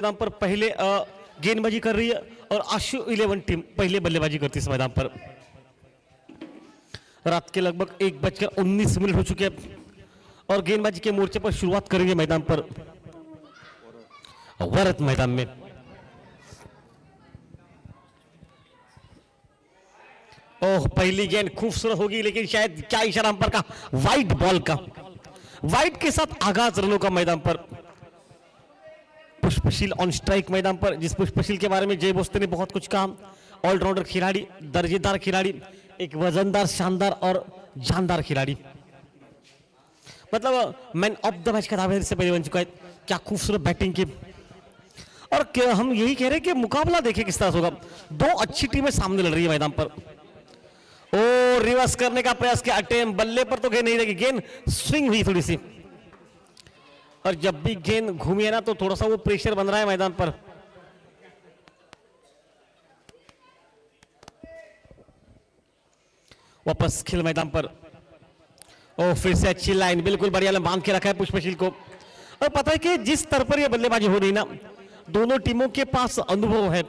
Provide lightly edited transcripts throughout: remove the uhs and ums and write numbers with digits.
मैदान पर पहले गेंदबाजी कर रही है और आशु 11 टीम पहले बल्लेबाजी करती है इस मैदान पर। रात के लगभग 1:19 हो चुके हैं और गेंदबाजी के मोर्चे पर शुरुआत करेंगे मैदान पर वरत मैदान में। ओह, पहली गेंद खूबसूरत होगी लेकिन शायद क्या इशारा अंपायर का, वाइड बॉल का। वाइड के साथ आगाज रनों का मैदान पर। पुष्पशील ऑन स्ट्राइक मैदान पर, जिस पुष्पशील के बारे में जय बोस्ते ने बहुत कुछ कहा। ऑलराउंडर खिलाड़ी, दर्जेदार खिलाड़ी, एक वजनदार, शानदार और जानदार खिलाड़ी, मतलब मैन ऑफ द मैच का दावेदार इससे पहले बन चुका है। क्या खूबसूरत बैटिंग की, और हम यही कह रहे हैं कि मुकाबला देखिए किस तरह से होगा। दो अच्छी टीमें सामने लड़ रही है मैदान पर। ओ, रिवर्स करने का प्रयास किया, अटेम्प्ट, बल्ले पर तो गेंद नहीं लगी, गेंद स्विंग हुई थोड़ी सी, और जब भी गेंद घूमी है ना तो थोड़ा सा वो प्रेशर बन रहा है मैदान पर। वापस खेल मैदान पर। ओ, फिर से अच्छी लाइन, बिल्कुल बढ़िया बांध के रखा है पुष्पशील को। और पता है कि जिस स्तर पर ये बल्लेबाजी हो रही ना, दोनों टीमों के पास अनुभव है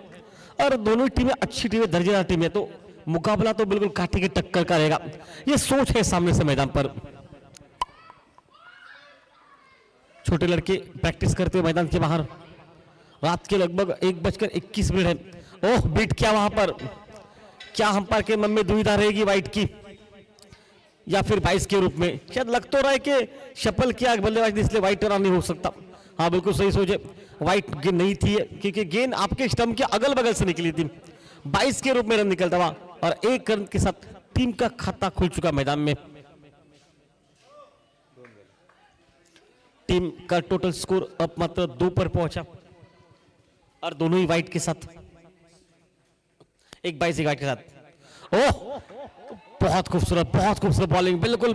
और दोनों टीमें अच्छी टीमें, दर्जेदार टीमें, तो मुकाबला तो बिल्कुल काठी की टक्कर का रहेगा। ये सोच है सामने से मैदान पर। छोटे लड़के प्रैक्टिस करते हुए मैदान के बाहर। रात के लगभग 1:21 है। ओह, बीट किया वहां पर। क्या अंपायर के मन में दुविधा रहेगी वाइट की या फिर 22 के रूप में? शायद लग तो रहा है कि शफल किया बल्लेबाज ने, इसलिए वाइट रन नहीं हो सकता। हाँ, बिल्कुल सही सोचे, वाइट गेंद नहीं थी क्योंकि गेंद आपके स्टंप के अगल बगल से निकली थी। 22 के रूप में रन निकलता हुआ और 1 रन के साथ टीम का खाता खुल चुका मैदान में। टीम का टोटल स्कोर अब मात्र 2 पर पहुंचा और दोनों ही वाइट के साथ, एक 22 वाइट के साथ। ओह, बहुत खूबसूरत बॉलिंग, बिल्कुल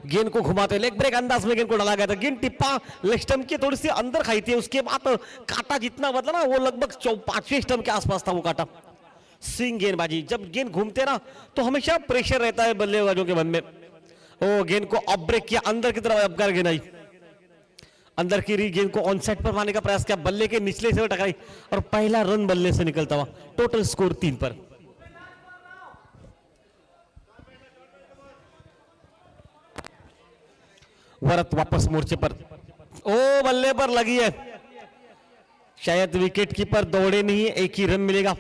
गेंद को घुमाते, लेग ब्रेक अंदाज में गेंद को डाला गया था। गेंद टिप्पा लेग स्टंप के थोड़ी सी अंदर खाई थी, उसके बाद काटा जितना मतलब ना, वो लगभग 5वें स्टंप के आसपास था वो काटा। स्विंग गेंदबाजी, जब गेंद घूमते ना तो हमेशा प्रेशर रहता है बल्लेबाजों के मन में। ओ, गेंद को ऑफ ब्रेक किया, अंदर की तरफ अब कर गेंद आई, अंदर की गेंद को ऑन साइड पर मारने का प्रयास किया, बल्ले के निचले से टकराई और पहला रन बल्ले से निकलता हुआ। टोटल स्कोर 3 पर। वरत वापस मोर्चे पर। ओ, बल्ले पर लगी है, शायद विकेट कीपर दौड़े नहीं है, एक ही रन मिलेगा।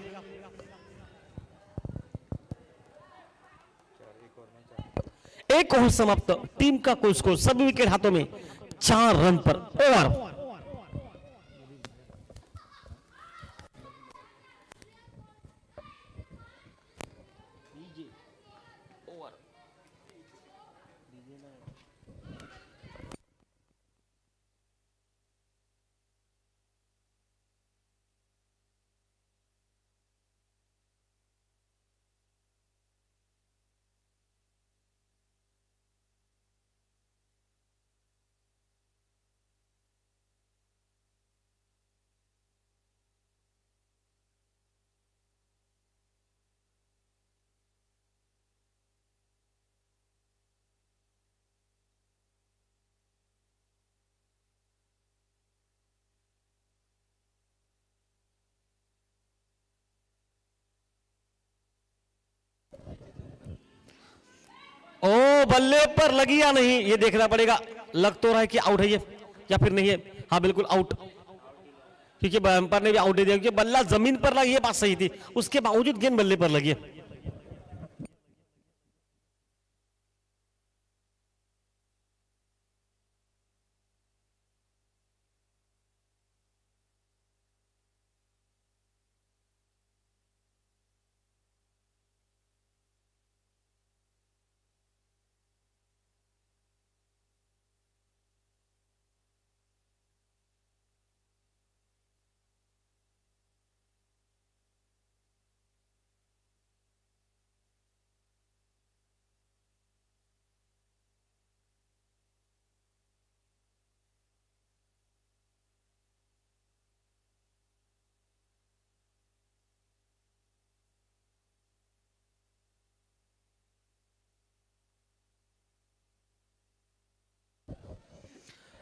एक ओवर समाप्त, टीम का कुल स्कोर सभी विकेट हाथों में, 4 रन पर ओवर। ओ, बल्ले पर लगी या नहीं ये देखना पड़ेगा। लग तो रहा है कि आउट है ये या फिर नहीं है। हाँ, बिल्कुल आउट, क्योंकि अंपायर ने भी आउट दे दिया क्योंकि बल्ला जमीन पर लगी, ये बात सही थी, उसके बावजूद गेंद बल्ले पर लगी है।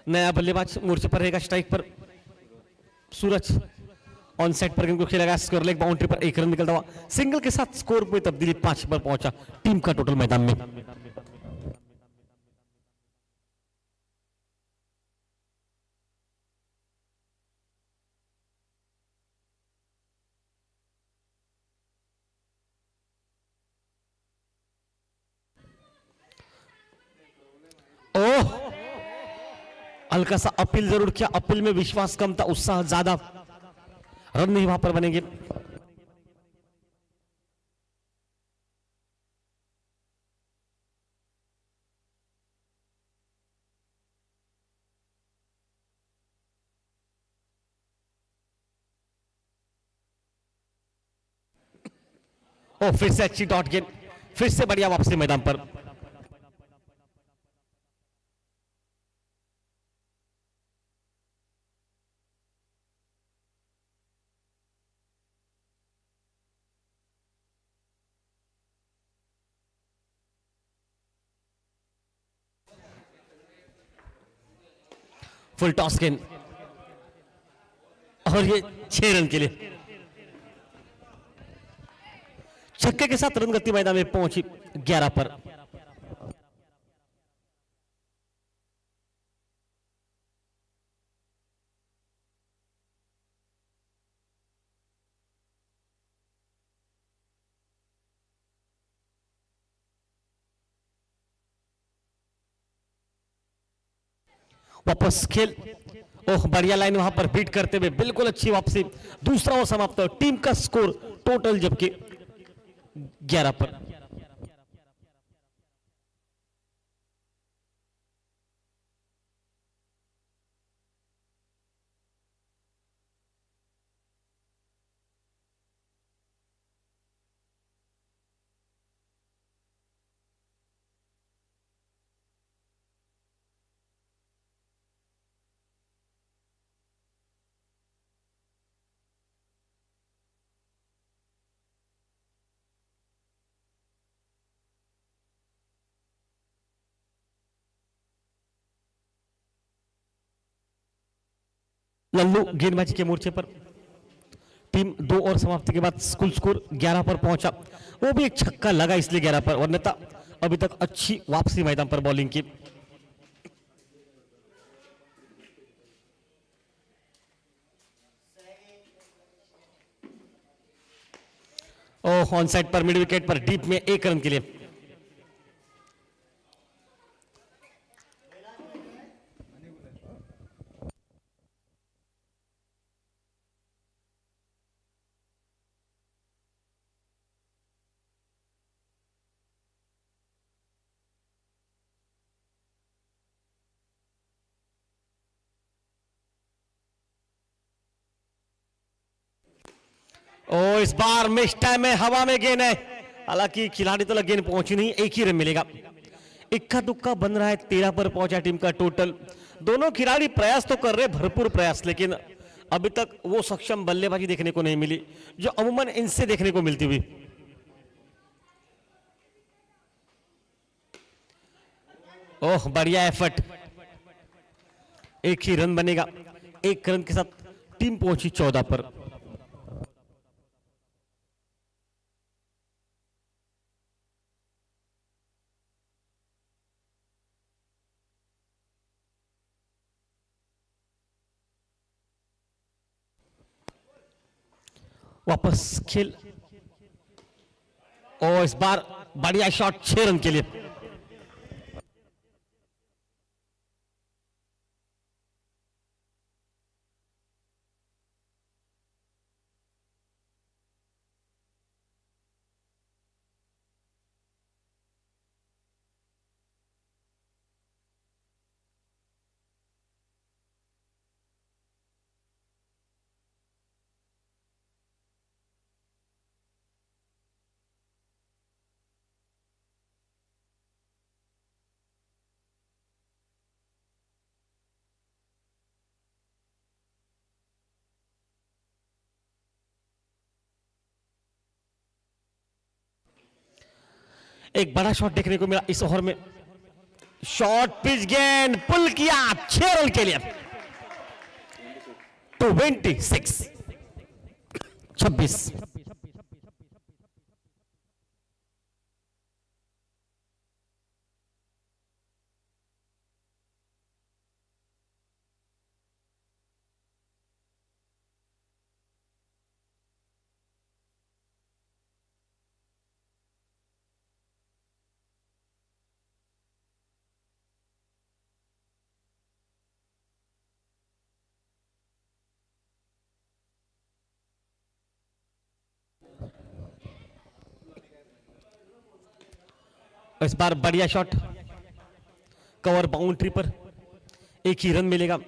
नया बल्लेबाज मोर्चे पर रहेगा स्ट्राइक पर। सूरज ऑन सेट पर गेंद को खेला गया, स्क्वायर लेग बाउंड्री पर 1 रन निकलता हुआ सिंगल के साथ स्कोर में तब्दीली 5 पर पहुंचा टीम का टोटल मैदान में। ओह, हल्का सा अपील जरूर किया, अपील में विश्वास कम था, उत्साह ज्यादा, रन नहीं वहां पर बनेंगे। ओ, फिर से अच्छी डॉट गेंद, फिर से बढ़िया वापसी मैदान पर। फुल टॉस गेंद और ये 6 रन के लिए, छक्के के साथ रन गति मैदान में पहुंची 11 पर। वापस खेल, ओह बढ़िया लाइन वहां पर बीट करते हुए बिल्कुल अच्छी वापसी, दूसरा ओवर समाप्त हो, टीम का स्कोर टोटल जबकि 11 पर। लल्लू गेंदबाजी के मोर्चे पर, टीम 2 ओवर समाप्ति के बाद कुल स्कोर 11 पर पहुंचा, वो भी एक छक्का लगा इसलिए 11 पर, वरना अभी तक अच्छी वापसी मैदान पर बॉलिंग की। ओह, ऑन साइड पर मिड विकेट पर डीप में 1 रन के लिए। ओ, इस बार मिस टाइम में हवा में गेंद है, हालांकि खिलाड़ी तो गेंद पहुंची नहीं, 1 ही रन मिलेगा। इक्का दुक्का बन रहा है, 13 पर पहुंचा टीम का टोटल। दोनों खिलाड़ी प्रयास तो कर रहे, भरपूर प्रयास, लेकिन अभी तक वो सक्षम बल्लेबाजी देखने को नहीं मिली जो अमूमन इनसे देखने को मिलती हुई। ओह, बढ़िया एफर्ट, 1 ही रन बनेगा, 1 रन के साथ टीम पहुंची 14 पर। वापस खेल, और इस बार बढ़िया शॉट 6 रन के लिए। एक बड़ा शॉट देखने को मिला इस ओवर में, शॉट पिच गेंद पुल किया 6 रन के लिए। 26 26। इस बार बढ़िया शॉट, कवर बाउंड्री पर, एक ही रन मिलेगा,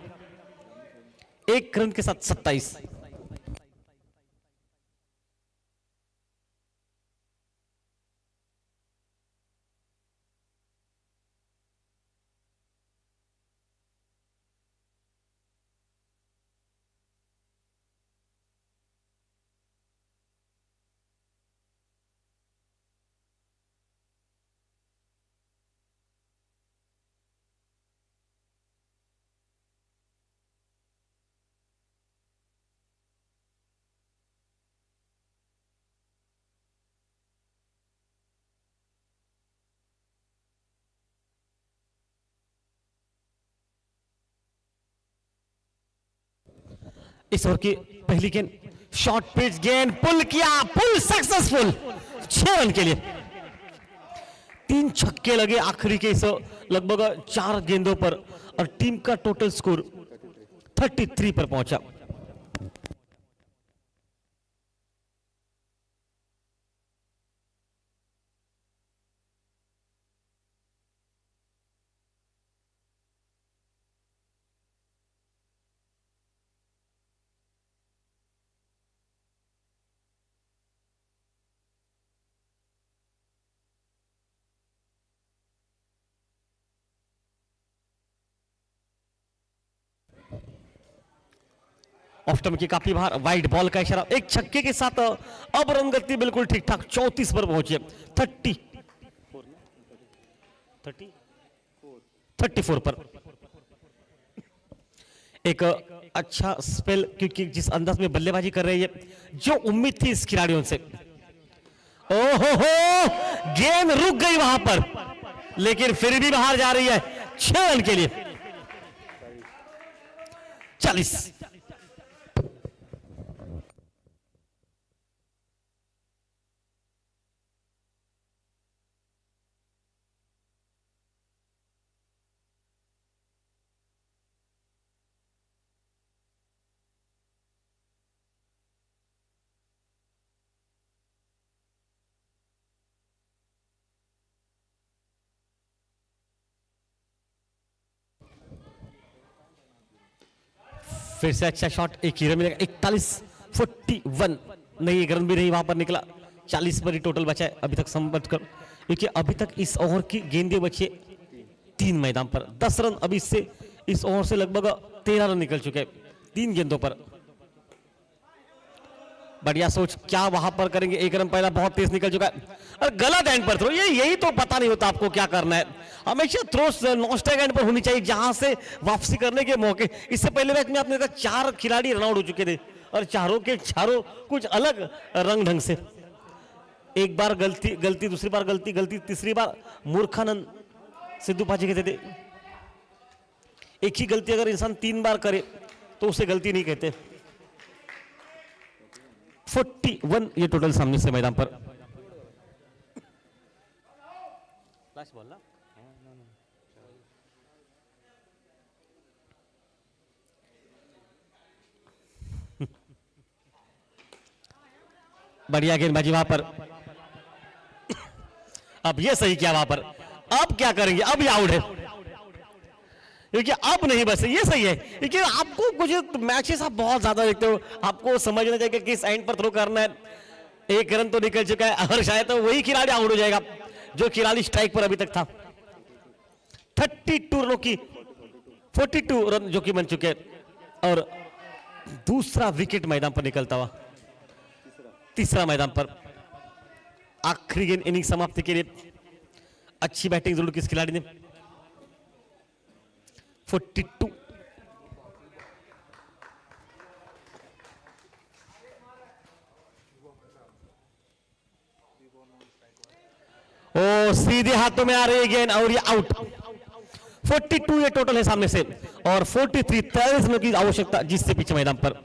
एक रन के साथ 27। इस ओवर की पहली गेंद, शॉर्ट पिच गेंद, पुल किया, पुल सक्सेसफुल, 6 रन के लिए। 3 छक्के लगे आखिरी के इस लगभग 4 गेंदों पर और टीम का टोटल स्कोर 33 पर पहुंचा। ऑफ स्टंप की काफी बाहर, वाइड बॉल का इशारा, एक छक्के के साथ अब रन गति बिल्कुल ठीक ठाक 34 पर पहुंची है। 34 पर एक अच्छा स्पेल, क्योंकि जिस अंदाज में बल्लेबाजी कर रही है, जो उम्मीद थी इस खिलाड़ियों से, ओहो हो, गेंद रुक गई वहां पर, लेकिन फिर भी बाहर जा रही है 6 रन के लिए। 40। फिर से अच्छा शॉट, एक ही रन मिलेगा। 41 नहीं, एक रन भी नहीं वहां पर निकला। 40 पर ही टोटल बचा है अभी तक संबद्ध कर, क्योंकि अभी तक इस ओवर की गेंदें बची 3 मैदान पर। 10 रन अभी से इस ओवर से लगभग 13 रन निकल चुके हैं 3 गेंदों पर। बढ़िया सोच, क्या वहां पर करेंगे। एक रन पहला बहुत तेज निकल चुका है और गलत एंड पर थ्रो। यही तो पता नहीं होता आपको क्या करना है। हमेशा थ्रो नॉन स्ट्राइक एंड पर होनी चाहिए, जहां से वापसी करने के मौके। इससे पहले मैच में आपने देखा 4 खिलाड़ी रन आउट हो चुके थे और चारों के चारों कुछ अलग रंग ढंग से। एक बार गलती गलती, दूसरी बार गलती गलती, तीसरी बार मूर्खानंद सिद्धू पाजी कहते थे। एक ही गलती अगर इंसान 3 बार करे तो उसे गलती नहीं कहते। 41 ये टोटल सामने से मैदान पर। बढ़िया गेंदबाजी वहां पर। अब ये सही किया वहां पर। अब क्या करेंगे, अब ये आउट है, क्योंकि अब नहीं, बस ये सही है। क्योंकि आपको कुछ मैचेस आप बहुत ज्यादा देखते हो, आपको समझना चाहिए कि किस एंड पर थ्रो करना है। एक रन तो निकल चुका है और शायद तो वही खिलाड़ी आउट हो जाएगा जो खिलाड़ी स्ट्राइक पर अभी तक था। 32 रनों की 42 रन जो कि बन चुके हैं और दूसरा विकेट मैदान पर निकलता हुआ। तीसरा मैदान पर आखिरी गेंद इनिंग समाप्ति के लिए। अच्छी बैटिंग जरूर किस खिलाड़ी ने। 42 सीधे हाथों में आ रही है गेंद और ये आउट। 42 ये टोटल है सामने से और 43 43 रनों की आवश्यकता जिससे पीछे मैदान पर।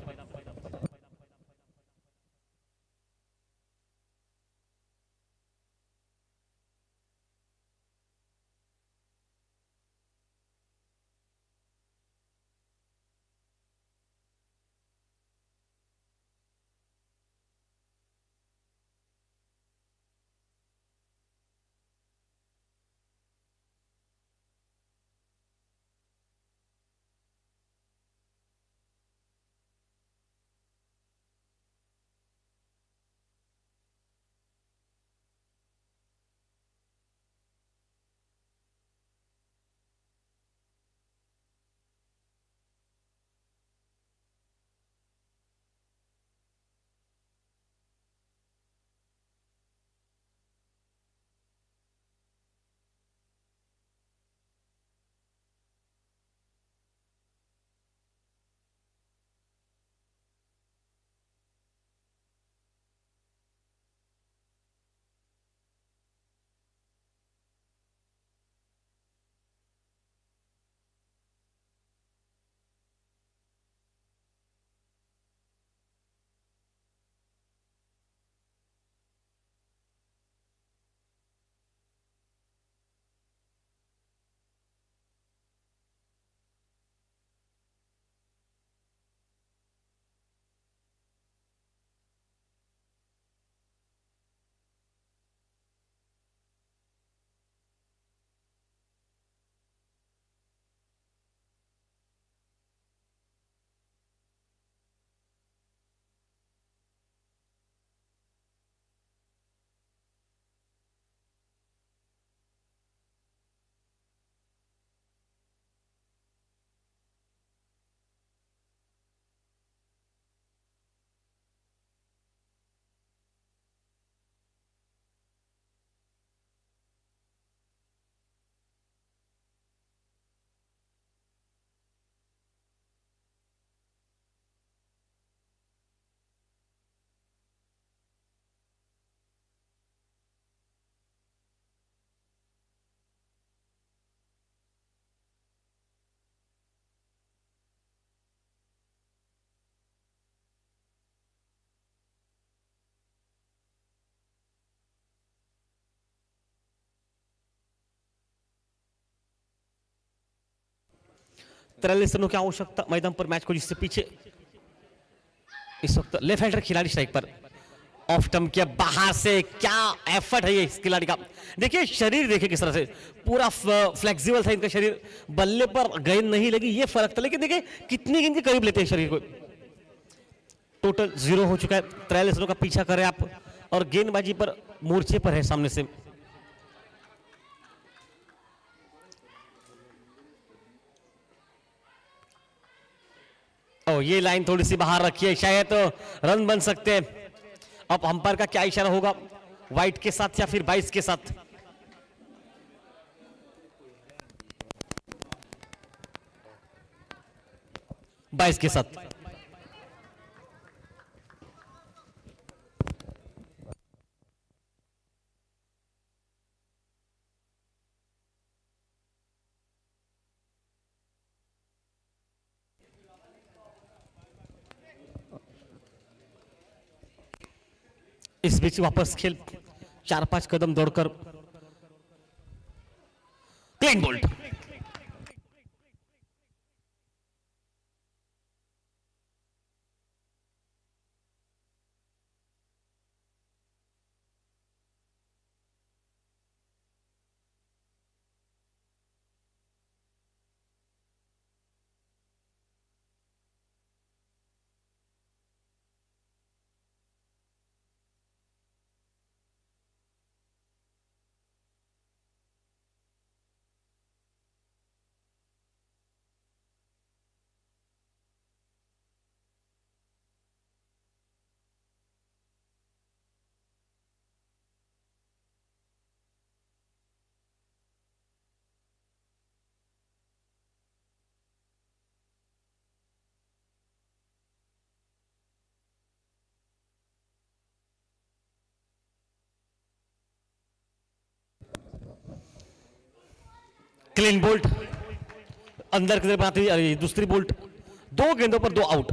तिरालीस रनों की आवश्यकता मैदान पर मैच को जिससे पीछे। इस वक्त लेफ्ट हैंडर खिलाड़ी स्ट्राइक पर, ऑफ स्टंप के बाहर से क्या एफर्ट है ये इस खिलाड़ी का। देखिए शरीर देखिए किस तरह से पूरा फ्लेक्सिबल था इनका शरीर, बल्ले पर गेंद नहीं लगी ये फर्क था, लेकिन देखिए कितनी गेंद के करीब लेते हैं शरीर को। टोटल 0 हो चुका है, 43 रनों का पीछा करें आप और गेंदबाजी पर मोर्चे पर है सामने से। ये लाइन थोड़ी सी बाहर रखी है, शायद तो रन बन सकते हैं। अब अंपायर का क्या इशारा होगा, वाइट के साथ या फिर 22 के साथ? 22 के साथ। इस बीच वापस खेल 4-5 कदम दौड़कर क्लीन बोल्ड। क्लीन बोल्ट, अंदर की तरफ आती हुई दूसरी बोल्ट, 2 गेंदों पर 2 आउट।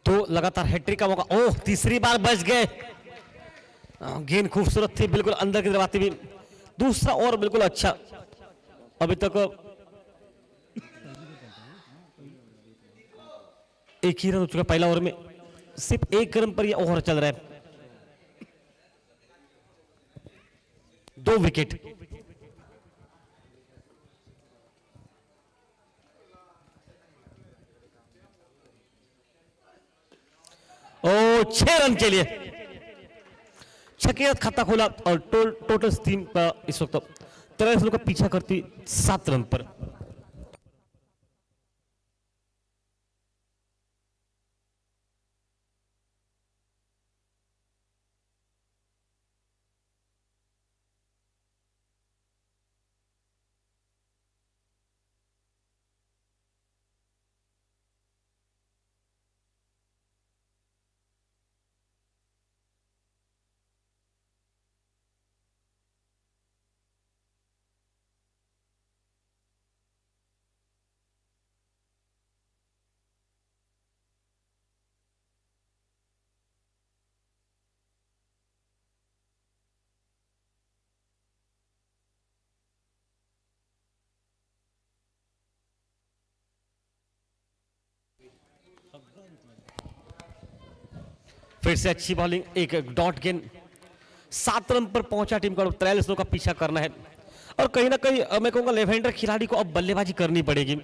तो लगातार हैट्रिक का मौका, ओह तीसरी बार बच गए। गेंद खूबसूरत थी, बिल्कुल अंदर की तरफ आती हुई, दूसरा और बिल्कुल अच्छा। अभी तक एक ही रन हो चुका पहला ओवर में, सिर्फ 1 रन पर यह ओवर चल रहा है। 2 विकेट। ओ 6 रन के लिए छक्के खाता खोला और टोटल टीम का इस वक्त 43 रनों का पीछा करती 7 रन पर। फिर से अच्छी बॉलिंग, एक डॉट गेंद, 7 रन पर पहुंचा टीम का। 43 रनों का पीछा करना है और कहीं ना कहीं मैं कहूंगा लेफ्ट हैंडर खिलाड़ी को अब बल्लेबाजी करनी पड़ेगी।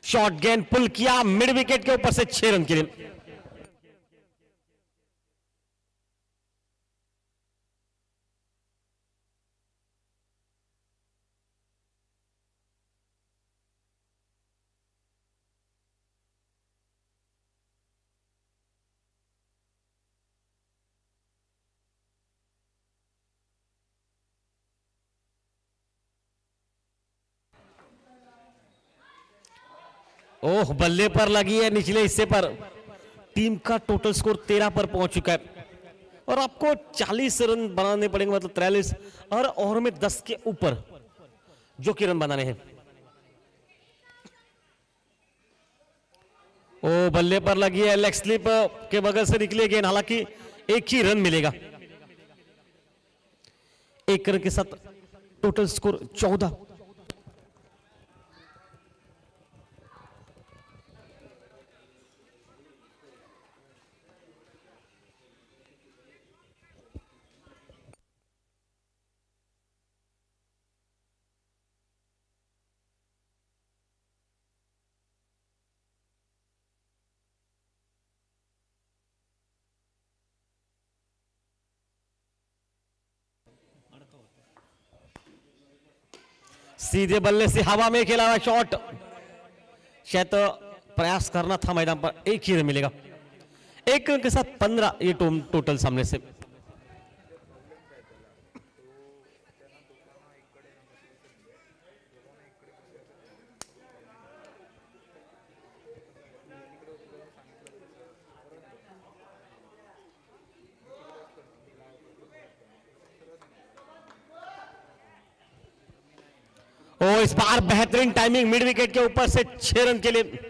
शॉर्ट गेंद पुल किया मिड विकेट के ऊपर से 6 रन के लिए। ओह बल्ले पर लगी है निचले हिस्से पर। टीम का टोटल स्कोर 13 पर पहुंच चुका है और आपको 40 रन बनाने पड़ेंगे, मतलब 43 और ओवर में 10 के ऊपर जो कि रन बनाने हैं। ओ बल्ले पर लगी है, लेग स्लिप के बगल से निकली गेंद, हालांकि 1 ही रन मिलेगा। 1 रन के साथ टोटल स्कोर 14। सीधे बल्ले से हवा में खेला हुआ शॉट, शायद तो प्रयास करना था मैदान पर, 1 ही रन मिलेगा। 1 रन के साथ 15 ये टोटल सामने से। ओ इस बार बेहतरीन टाइमिंग, मिड विकेट के ऊपर से 6 रन के लिए।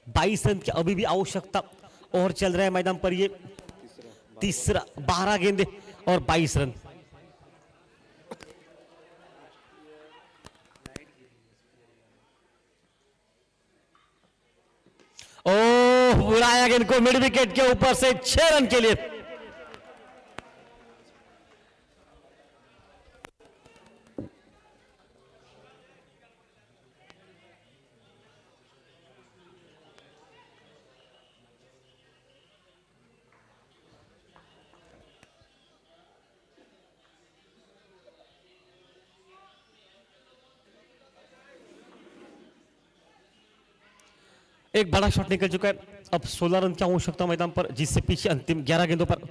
22 रन की अभी भी आवश्यकता और चल रहा है मैदान पर ये तीसरा 12 गेंदे और 22 रन। ओह उड़ाया गेंद को मिड विकेट के ऊपर से 6 रन के लिए। एक बड़ा शॉट निकल चुका है, अब 16 रन की आवश्यकता मैदान पर, जिससे पीछे अंतिम 11 गेंदों पर।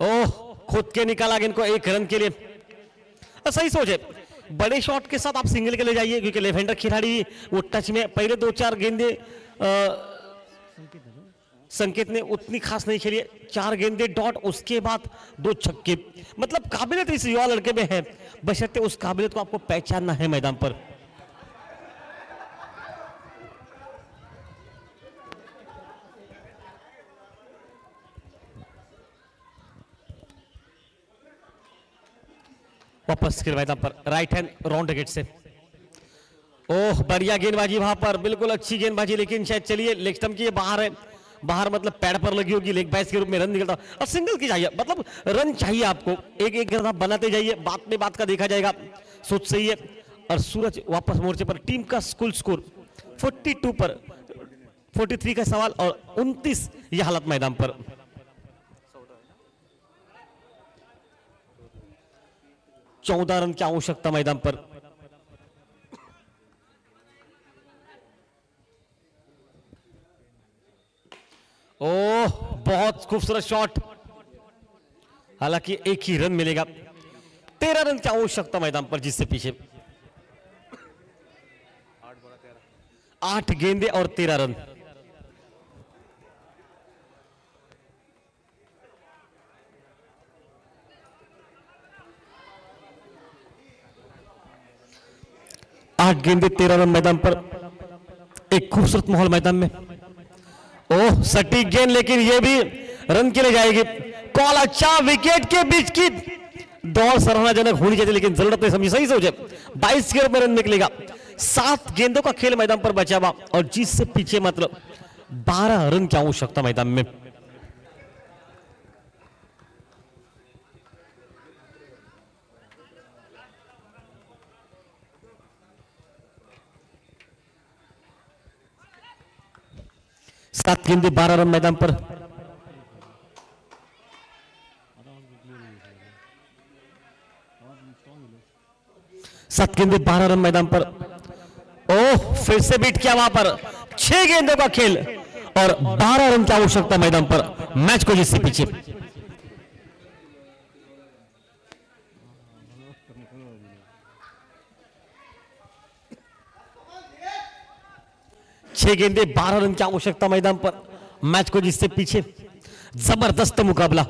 ओह खुद के निकाला गेंद को 1 रन के लिए। सही सोच है, बड़े शॉट के साथ आप सिंगल के ले जाइए, क्योंकि लेफ्ट हैंडर खिलाड़ी वो टच में पहले 2-4 गेंदे संकेत ने उतनी खास नहीं खेली, 4 गेंदे डॉट, उसके बाद 2 छक्के। मतलब काबिलियत इस युवा लड़के में है, बशर्ते उस काबिलियत को आपको पहचानना है मैदान पर। वापस खेल मैदान पर राइट हैंड राउंड विकेट से। ओह बढ़िया गेंदबाजी वहां पर, बिल्कुल अच्छी गेंदबाजी, लेकिन शायद चलिए लेग स्टंप की बाहर है, बाहर मतलब पैड पर लगी होगी, लेग बाइस के रूप में रन निकलता और सिंगल की चाहिए, मतलब रन चाहिए आपको, एक एक रन आप बनाते जाइए, बात में बात का देखा जाएगा। सोच सही है। और सूरज वापस मोर्चे पर, टीम का कुल स्कोर 42 पर 43 का सवाल और 29 यह हालत मैदान पर। चौदह रन की आवश्यकता मैदान पर। ओह बहुत खूबसूरत शॉट, हालांकि एक ही रन मिलेगा। 13 रन की आवश्यकता मैदान पर, जिससे पीछे 8 गेंदे और 13 रन। आठ गेंदे 13 रन मैदान पर, एक खूबसूरत माहौल मैदान में। ओह सटीक गेंद, लेकिन यह भी रन के लिए जाएगी। कॉल अच्छा, विकेट के बीच की दौड़ सराहनाजनक होनी चाहिए, लेकिन जरूरत नहीं समझी। सही सोचे, 22 के रूप में रन निकलेगा। 7 गेंदों का खेल मैदान पर बचा हुआ और जिससे पीछे मतलब 12 रन की आवश्यकता मैदान में। सात गेंदे 12 रन मैदान पर। सात गेंदे 12 रन मैदान पर। ओह फिर से बीट किया वहां पर। 6 गेंदों का खेल और 12 रन की आवश्यकता मैदान पर, मैच को जिससे पीछे। छह गेंदे 12 रन की आवश्यकता मैदान पर, मैच को जिससे पीछे। जबरदस्त मुकाबला।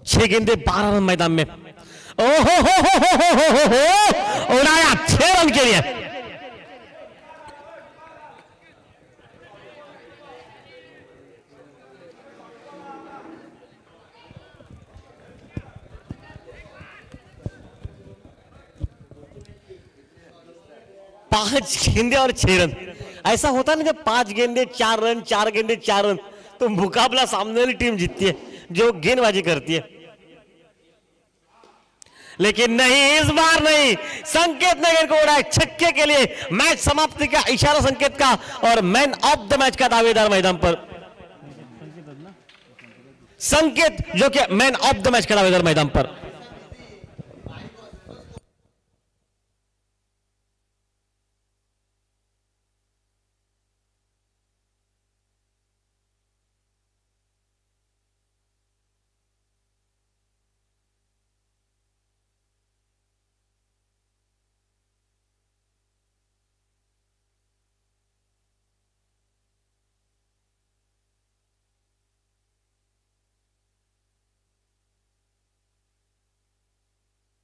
छह गेंदे 12 रन मैदान में। ओहो हो उड़ाया 6 रन के लिए। पांच गेंदे और 6 रन, ऐसा होता है ना जब 5 गेंदे 4 रन, 4 गेंदे 4 रन, तो मुकाबला सामने वाली टीम जीतती है जो गेंदबाजी करती है। लेकिन नहीं, इस बार नहीं, संकेत ने गेंद को उड़ाया छक्के के लिए। मैच समाप्ति का इशारा संकेत का और मैन ऑफ द मैच का दावेदार मैदान पर। संकेत जो कि मैन ऑफ द मैच खड़ा हुआ इधर मैदान पर।